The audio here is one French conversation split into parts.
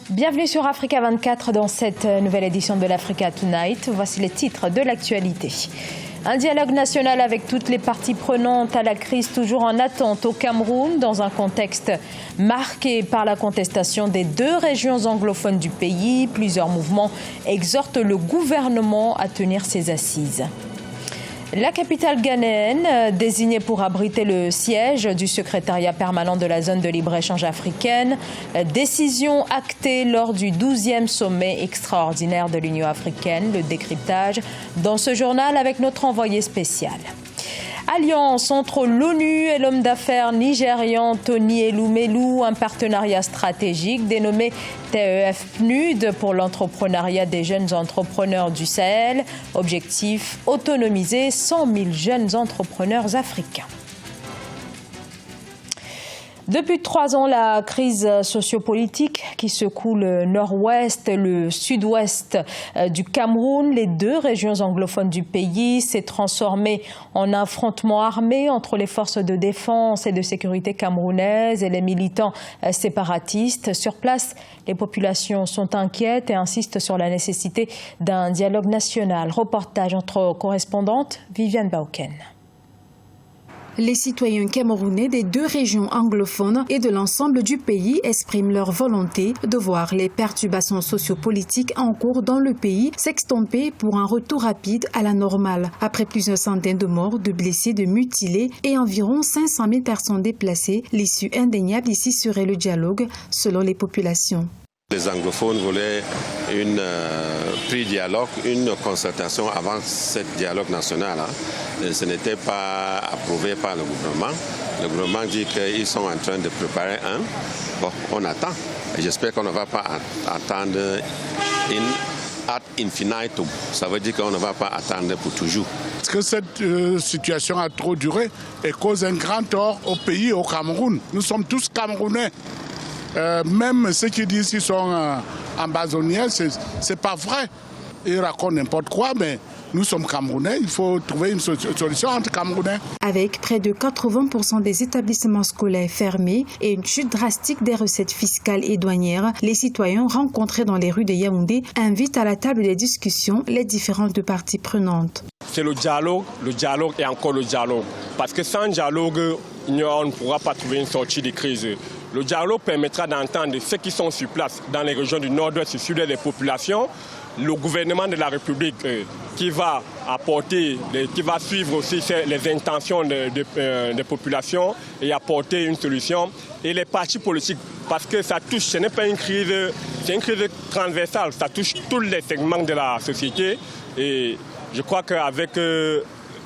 Bienvenue sur Africa 24 dans cette nouvelle édition de l'Africa Tonight. Voici les titres de l'actualité. Un dialogue national avec toutes les parties prenantes à la crise toujours en attente au Cameroun dans un contexte marqué par la contestation des deux régions anglophones du pays. Plusieurs mouvements exhortent le gouvernement à tenir ses assises. La capitale ghanéenne, désignée pour abriter le siège du secrétariat permanent de la zone de libre-échange africaine, décision actée lors du 12e sommet extraordinaire de l'Union africaine. Le décryptage dans ce journal avec notre envoyé spécial. Alliance entre l'ONU et l'homme d'affaires nigérian Tony Elumelu, un partenariat stratégique dénommé TEF-PNUD pour l'entrepreneuriat des jeunes entrepreneurs du Sahel. Objectif, autonomiser 100 000 jeunes entrepreneurs africains. Depuis 3 ans, la crise sociopolitique qui secoue le nord-ouest, le sud-ouest du Cameroun, les deux régions anglophones du pays, s'est transformée en affrontement armé entre les forces de défense et de sécurité camerounaises et les militants séparatistes. Sur place, les populations sont inquiètes et insistent sur la nécessité d'un dialogue national. Reportage entre correspondantes, Viviane Bauken. Les citoyens camerounais des deux régions anglophones et de l'ensemble du pays expriment leur volonté de voir les perturbations sociopolitiques en cours dans le pays s'extomper pour un retour rapide à la normale. Après plusieurs centaines de morts, de blessés, de mutilés et environ 500 000 personnes déplacées, l'issue indéniable ici serait le dialogue selon les populations. Les anglophones voulaient pré-dialogue, une concertation avant ce dialogue national. Ce n'était pas approuvé par le gouvernement. Le gouvernement dit qu'ils sont en train de préparer un. Bon, on attend. J'espère qu'on ne va pas attendre ad infinitum. Ça veut dire qu'on ne va pas attendre pour toujours. Parce que cette situation a trop duré et cause un grand tort au pays, au Cameroun. Nous sommes tous Camerounais. Même ceux qui disent qu'ils sont ambazoniens, c'est pas vrai. Ils racontent n'importe quoi, mais nous sommes Camerounais, il faut trouver une solution entre Camerounais. Avec près de 80% des établissements scolaires fermés et une chute drastique des recettes fiscales et douanières, les citoyens rencontrés dans les rues de Yaoundé invitent à la table des discussions les différentes parties prenantes. C'est le dialogue et encore le dialogue. Parce que sans dialogue, on ne pourra pas trouver une sortie de crise. Le dialogue permettra d'entendre ceux qui sont sur place dans les régions du nord-ouest et du sud des populations, le gouvernement de la République qui va suivre aussi les intentions des populations et apporter une solution. Et les partis politiques, parce que ça touche, ce n'est pas une crise, c'est une crise transversale, ça touche tous les segments de la société. Et je crois qu'avec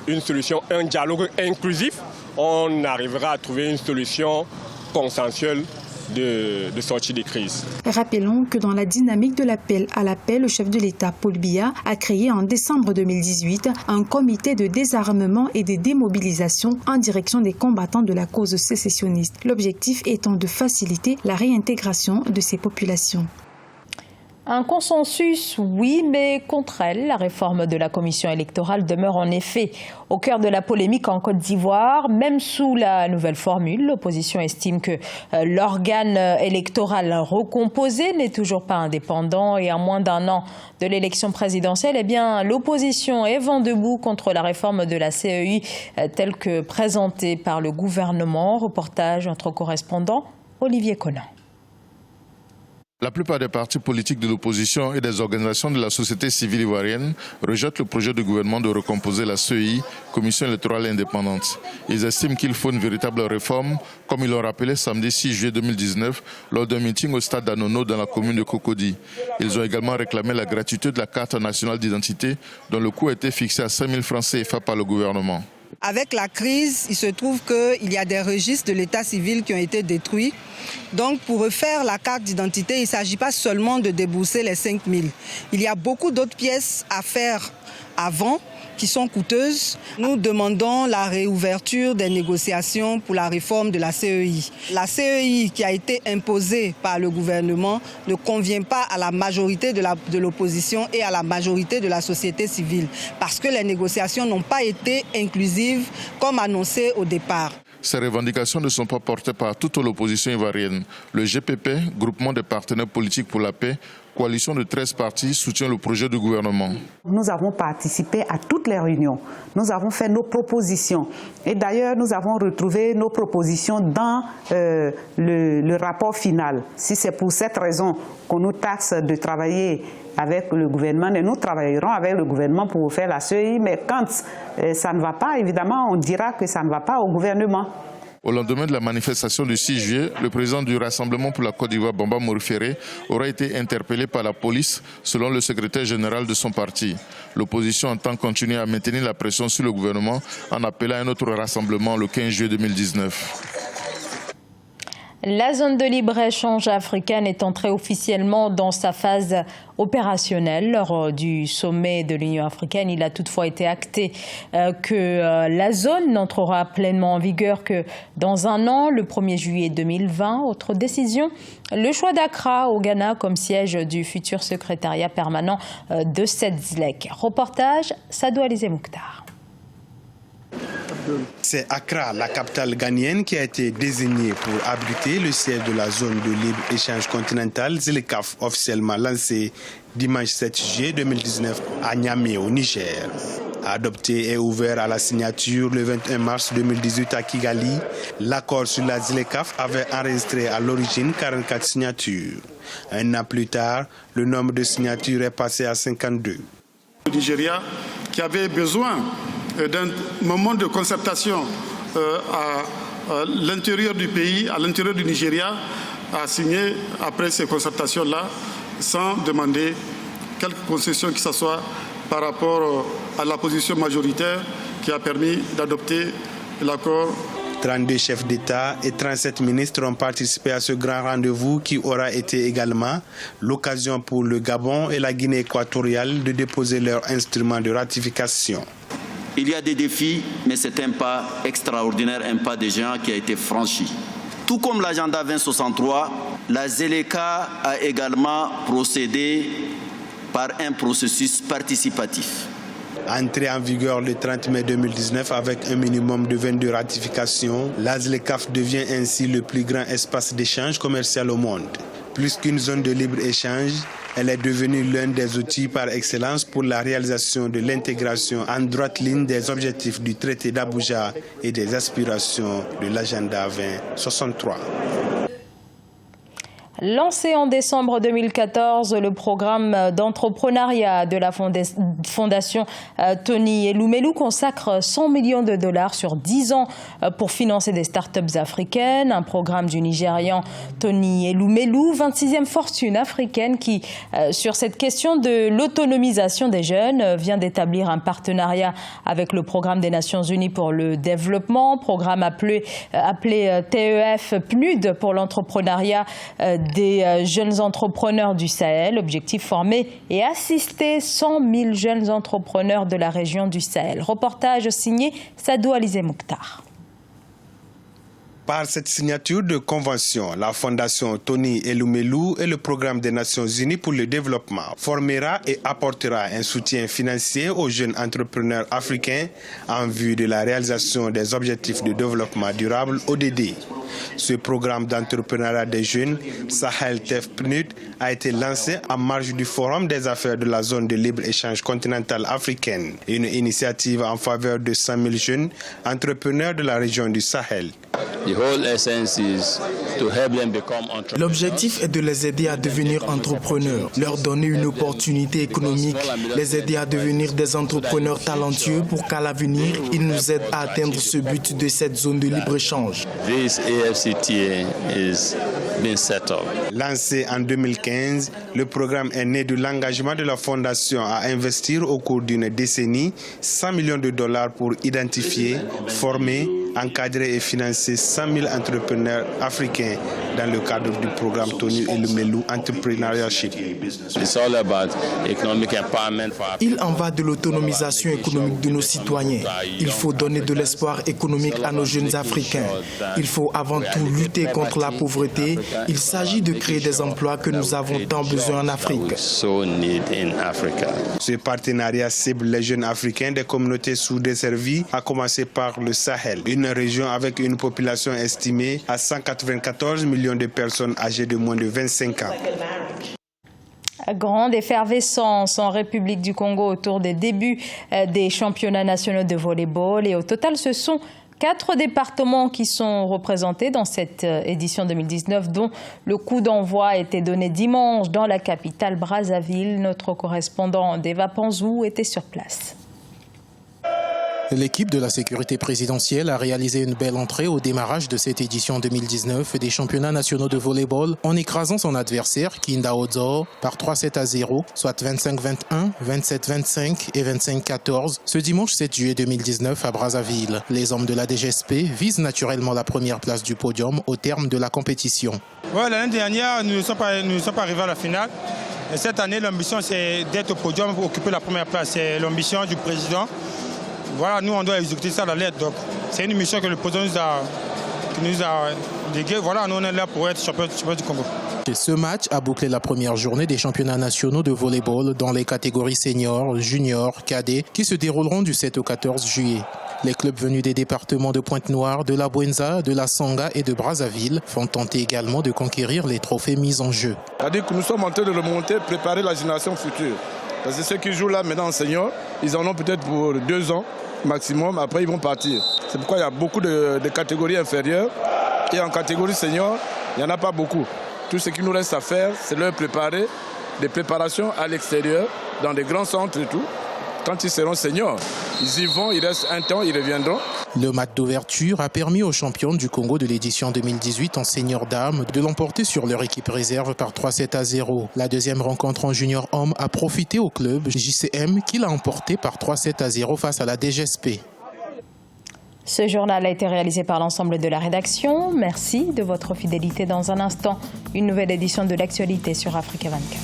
une solution, un dialogue inclusif, on arrivera à trouver une solution consensuelle de sortie des crises. Rappelons que dans la dynamique de l'appel à la paix, le chef de l'État, Paul Biya, a créé en décembre 2018 un comité de désarmement et de démobilisation en direction des combattants de la cause sécessionniste. L'objectif étant de faciliter la réintégration de ces populations. Un consensus, oui, mais contre elle. La réforme de la commission électorale demeure en effet au cœur de la polémique en Côte d'Ivoire. Même sous la nouvelle formule, l'opposition estime que l'organe électoral recomposé n'est toujours pas indépendant et à moins d'1 an de l'élection présidentielle, eh bien, l'opposition est vent debout contre la réforme de la CEI telle que présentée par le gouvernement. Reportage entre correspondants, Olivier Conan. La plupart des partis politiques de l'opposition et des organisations de la société civile ivoirienne rejettent le projet du gouvernement de recomposer la CEI, Commission électorale indépendante. Ils estiment qu'il faut une véritable réforme, comme ils l'ont rappelé samedi 6 juillet 2019 lors d'un meeting au stade d'Anono dans la commune de Cocody. Ils ont également réclamé la gratuité de la carte nationale d'identité dont le coût a été fixé à 5 000 francs CFA par le gouvernement. Avec la crise, il se trouve qu'il y a des registres de l'état civil qui ont été détruits. Donc pour refaire la carte d'identité, il ne s'agit pas seulement de débourser les 5 000. Il y a beaucoup d'autres pièces à faire avant qui sont coûteuses. Nous demandons la réouverture des négociations pour la réforme de la CEI. La CEI qui a été imposée par le gouvernement ne convient pas à la majorité de l'opposition et à la majorité de la société civile parce que les négociations n'ont pas été inclusives comme annoncé au départ. Ces revendications ne sont pas portées par toute l'opposition ivoirienne. Le GPP, Groupement des partenaires politiques pour la paix, coalition de 13 partis, soutient le projet du gouvernement. Nous avons participé à toutes les réunions. Nous avons fait nos propositions. Et d'ailleurs, nous avons retrouvé nos propositions dans le rapport final. Si c'est pour cette raison qu'on nous taxe de travailler avec le gouvernement, et nous travaillerons avec le gouvernement pour faire la CEI, mais quand ça ne va pas, évidemment, on dira que ça ne va pas au gouvernement. Au lendemain de la manifestation du 6 juillet, le président du Rassemblement pour la Côte d'Ivoire, Bamba Mori-Ferré, aura été interpellé par la police, selon le secrétaire général de son parti. L'opposition entend continuer à maintenir la pression sur le gouvernement en appelant à un autre rassemblement le 15 juillet 2019. La zone de libre-échange africaine est entrée officiellement dans sa phase opérationnelle. Lors du sommet de l'Union africaine, il a toutefois été acté que la zone n'entrera pleinement en vigueur que dans un an, le 1er juillet 2020. Autre décision, le choix d'Accra au Ghana comme siège du futur secrétariat permanent de cette ZLEC. Reportage, Sadou Alizé Mouktar. C'est Accra, la capitale ghanéenne, qui a été désignée pour abriter le siège de la zone de libre-échange continentale ZLECAf, officiellement lancée dimanche 7 juillet 2019 à Niamey, au Niger. Adopté et ouvert à la signature le 21 mars 2018 à Kigali, l'accord sur la ZLECAf avait enregistré à l'origine 44 signatures. Un an plus tard, le nombre de signatures est passé à 52. Le Nigeria, qui avait besoin d'un moment de concertation à l'intérieur du pays, à l'intérieur du Nigeria, a signé après ces concertations-là, sans demander quelque concession que ce soit par rapport à la position majoritaire qui a permis d'adopter l'accord. 32 chefs d'État et 37 ministres ont participé à ce grand rendez-vous qui aura été également l'occasion pour le Gabon et la Guinée équatoriale de déposer leurs instruments de ratification. Il y a des défis, mais c'est un pas extraordinaire, un pas de géant qui a été franchi. Tout comme l'agenda 2063, la ZLECA a également procédé par un processus participatif. Entrée en vigueur le 30 mai 2019 avec un minimum de 22 ratifications, la ZLECAf devient ainsi le plus grand espace d'échange commercial au monde. Plus qu'une zone de libre-échange, elle est devenue l'un des outils par excellence pour la réalisation de l'intégration en droite ligne des objectifs du traité d'Abuja et des aspirations de l'agenda 2063. Lancé en décembre 2014, le programme d'entrepreneuriat de la fondation Tony Elumelu consacre 100 millions de dollars sur 10 ans pour financer des startups africaines. Un programme du Nigérian Tony Elumelu, 26e fortune africaine qui, sur cette question de l'autonomisation des jeunes, vient d'établir un partenariat avec le programme des Nations Unies pour le développement, programme appelé TEF PNUD pour l'entrepreneuriat des jeunes entrepreneurs du Sahel. Objectif, former et assister 100 000 jeunes entrepreneurs de la région du Sahel. Reportage signé Sadou Alizé Mouktar. Par cette signature de convention, la fondation Tony Elumelu et le programme des Nations Unies pour le développement formera et apportera un soutien financier aux jeunes entrepreneurs africains en vue de la réalisation des objectifs de développement durable ODD. Ce programme d'entrepreneuriat des jeunes, Sahel TEF PNUD, a été lancé en marge du Forum des affaires de la zone de libre-échange continentale africaine, une initiative en faveur de 100 000 jeunes entrepreneurs de la région du Sahel. L'objectif est de les aider à devenir entrepreneurs, leur donner une opportunité économique, les aider à devenir des entrepreneurs talentueux pour qu'à l'avenir, ils nous aident à atteindre ce but de cette zone de libre-échange. Lancé en 2015, le programme est né de l'engagement de la Fondation à investir au cours d'une décennie 100 millions de dollars pour identifier, former, encadrer et financer 100 000 entrepreneurs africains dans le cadre du programme Tony Elumelu Entrepreneurship. Il en va de l'autonomisation économique de nos citoyens. Il faut donner de l'espoir économique à nos jeunes Africains. Il faut avant tout lutter contre la pauvreté. Il s'agit de créer des emplois que nous avons tant besoin en Afrique. Ce partenariat cible les jeunes Africains des communautés sous-desservies, à commencer par le Sahel, une région avec une population estimée à 194 millions de personnes âgées de moins de 25 ans. Grande effervescence en République du Congo autour des débuts des championnats nationaux de volleyball. Et au total, ce sont 4 départements qui sont représentés dans cette édition 2019, dont le coup d'envoi a été donné dimanche dans la capitale Brazzaville. Notre correspondant Deva Panzou était sur place. L'équipe de la sécurité présidentielle a réalisé une belle entrée au démarrage de cette édition 2019 des championnats nationaux de volleyball en écrasant son adversaire, Kinda Ozo, par 3-7-0, soit 25-21, 27-25 et 25-14, ce dimanche 7 juillet 2019 à Brazzaville. Les hommes de la DGSP visent naturellement la première place du podium au terme de la compétition. Ouais, l'année dernière, nous ne sommes pas arrivés à la finale. Et cette année, l'ambition, c'est d'être au podium pour occuper la première place. C'est l'ambition du président. Voilà, nous, on doit exécuter ça à la lettre. Donc, c'est une mission que le président nous a léguée. Voilà, nous, on est là pour être champion du Congo. Ce match a bouclé la première journée des championnats nationaux de volleyball dans les catégories seniors, juniors, cadets, qui se dérouleront du 7 au 14 juillet. Les clubs venus des départements de Pointe-Noire, de la Bouenza, de la Sanga et de Brazzaville font tenter également de conquérir les trophées mis en jeu. C'est-à-dire que nous sommes en train de remonter, préparer la génération future. Parce que ceux qui jouent là maintenant en senior, ils en ont peut-être pour 2 ans maximum, après ils vont partir. C'est pourquoi il y a beaucoup de catégories inférieures. Et en catégorie senior, il n'y en a pas beaucoup. Tout ce qu'il nous reste à faire, c'est leur préparer des préparations à l'extérieur, dans des grands centres et tout. Quand ils seront seniors, ils y vont, ils restent un temps, ils reviendront. Le match d'ouverture a permis aux champions du Congo de l'édition 2018 en senior dames de l'emporter sur leur équipe réserve par 3-7-0. La deuxième rencontre en junior homme a profité au club JCM qui l'a emporté par 3-7-0 face à la DGSP. Ce journal a été réalisé par l'ensemble de la rédaction. Merci de votre fidélité. Dans un instant, une nouvelle édition de l'actualité sur Africa 24.